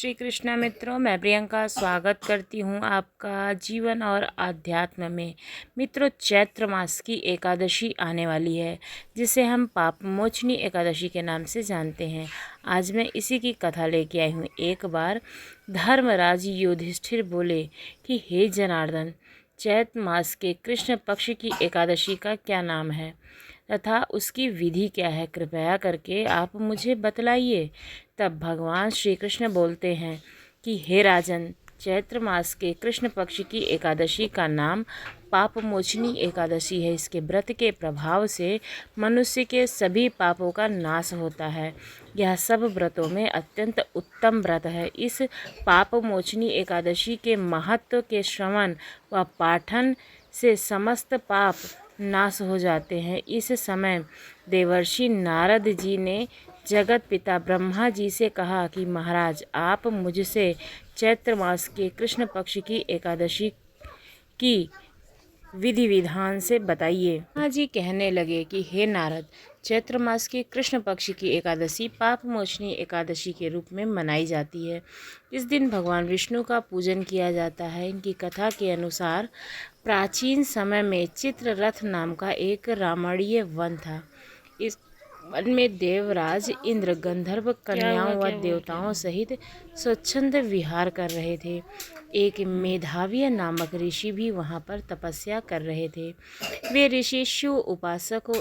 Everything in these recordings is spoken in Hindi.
श्री कृष्णा मित्रों, मैं प्रियंका स्वागत करती हूँ आपका जीवन और आध्यात्म में। मित्रों, चैत्र मास की एकादशी आने वाली है, जिसे हम पाप मोचनी एकादशी के नाम से जानते हैं। आज मैं इसी की कथा लेके आई हूँ। एक बार धर्मराज युधिष्ठिर बोले कि हे जनार्दन, चैत्र मास के कृष्ण पक्ष की एकादशी का क्या नाम है तथा उसकी विधि क्या है, कृपया करके आप मुझे बतलाइए। तब भगवान श्री कृष्ण बोलते हैं कि हे राजन, चैत्र मास के कृष्ण पक्ष की एकादशी का नाम पाप मोचनी एकादशी है। इसके व्रत के प्रभाव से मनुष्य के सभी पापों का नाश होता है। यह सब व्रतों में अत्यंत उत्तम व्रत है। इस पाप मोचनी एकादशी के महत्व के श्रवण व पाठन से समस्त पाप नाश हो जाते हैं। इस समय देवर्षि नारद जी ने जगत पिता ब्रह्मा जी से कहा कि महाराज, आप मुझसे चैत्र मास के कृष्ण पक्ष की एकादशी की विधि विधान से बताइए। ब्रह्मा जी कहने लगे कि हे नारद, चैत्र मास के कृष्ण पक्ष की एकादशी पाप मोचनी एकादशी के रूप में मनाई जाती है। इस दिन भगवान विष्णु का पूजन किया जाता है। इनकी कथा के अनुसार प्राचीन समय में चित्ररथ नाम का एक रामणीय वन था। इस वन में देवराज इंद्र गंधर्व कन्याओं व देवताओं सहित स्वच्छंद विहार कर रहे थे। एक मेधावी नामक ऋषि भी वहां पर तपस्या कर रहे थे। वे ऋषि शिव उपासक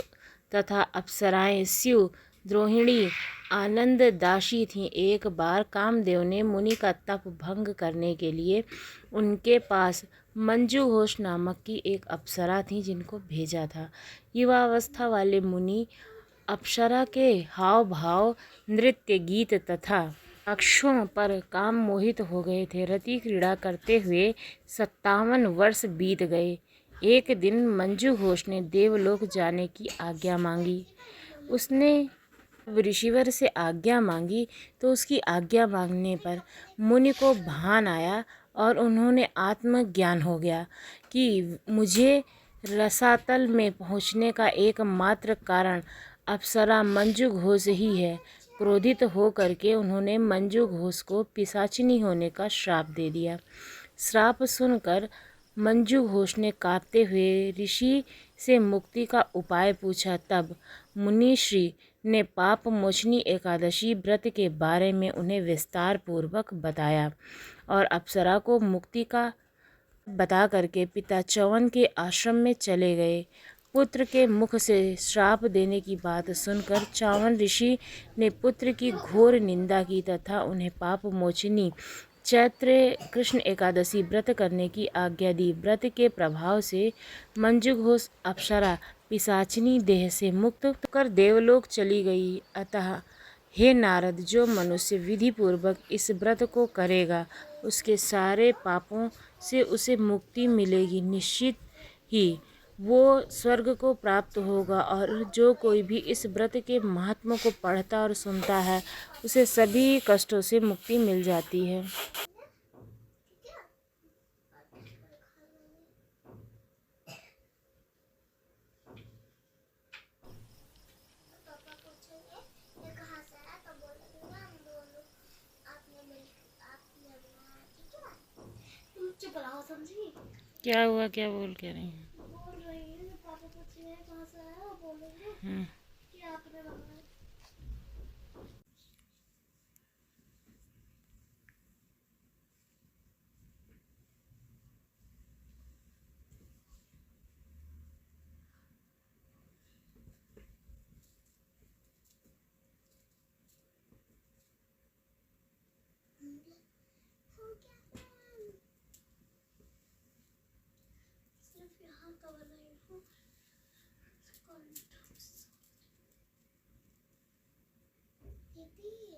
तथा अप्सराएं शिव द्रोहिणी आनंद दासी थीं। एक बार कामदेव ने मुनि का तप भंग करने के लिए उनके पास मंजू घोष नामक की एक अप्सरा थी, जिनको भेजा था। युवावस्था वाले मुनि अप्सरा के हाव भाव, नृत्य, गीत तथा अक्षों पर काम मोहित हो गए थे। रति क्रीड़ा करते हुए 57 वर्ष बीत गए। एक दिन मंजू घोष ने देवलोक जाने की आज्ञा मांगी। उसने ऋषिवर से आज्ञा मांगी तो उसकी आज्ञा मांगने पर मुनि को भान आया और उन्होंने आत्मज्ञान हो गया कि मुझे रसातल में पहुंचने का एकमात्र कारण अप्सरा मंजू घोष ही है। क्रोधित होकर के उन्होंने मंजू घोष को पिशाचिनी होने का श्राप दे दिया। श्राप सुनकर मंजू घोष ने कांपते हुए ऋषि से मुक्ति का उपाय पूछा। तब मुनिश्री ने पाप मोचनी एकादशी व्रत के बारे में उन्हें विस्तार पूर्वक बताया और अप्सरा को मुक्ति का बता करके पिता च्यवन के आश्रम में चले गए। पुत्र के मुख से श्राप देने की बात सुनकर च्यवन ऋषि ने पुत्र की घोर निंदा की तथा उन्हें पाप मोचनी चैत्र कृष्ण एकादशी व्रत करने की आज्ञा दी। व्रत के प्रभाव से मंजू घोष अप्सरा पिशाचिनी देह से मुक्त होकर देवलोक चली गई। अतः हे नारद, जो मनुष्य विधि पूर्वक इस व्रत को करेगा, उसके सारे पापों से उसे मुक्ति मिलेगी। निश्चित ही वो स्वर्ग को प्राप्त होगा। और जो कोई भी इस व्रत के महात्मा को पढ़ता और सुनता है, उसे सभी कष्टों से मुक्ति मिल जाती है। क्या हुआ, क्या बोल के रही हैं? बोल रही है पापा पूछ रहे हैं कहाँ से आया, वो बोलेंगे कि आपने मंगाया। सिर्फ यहाँ का बनाई हूँ। ये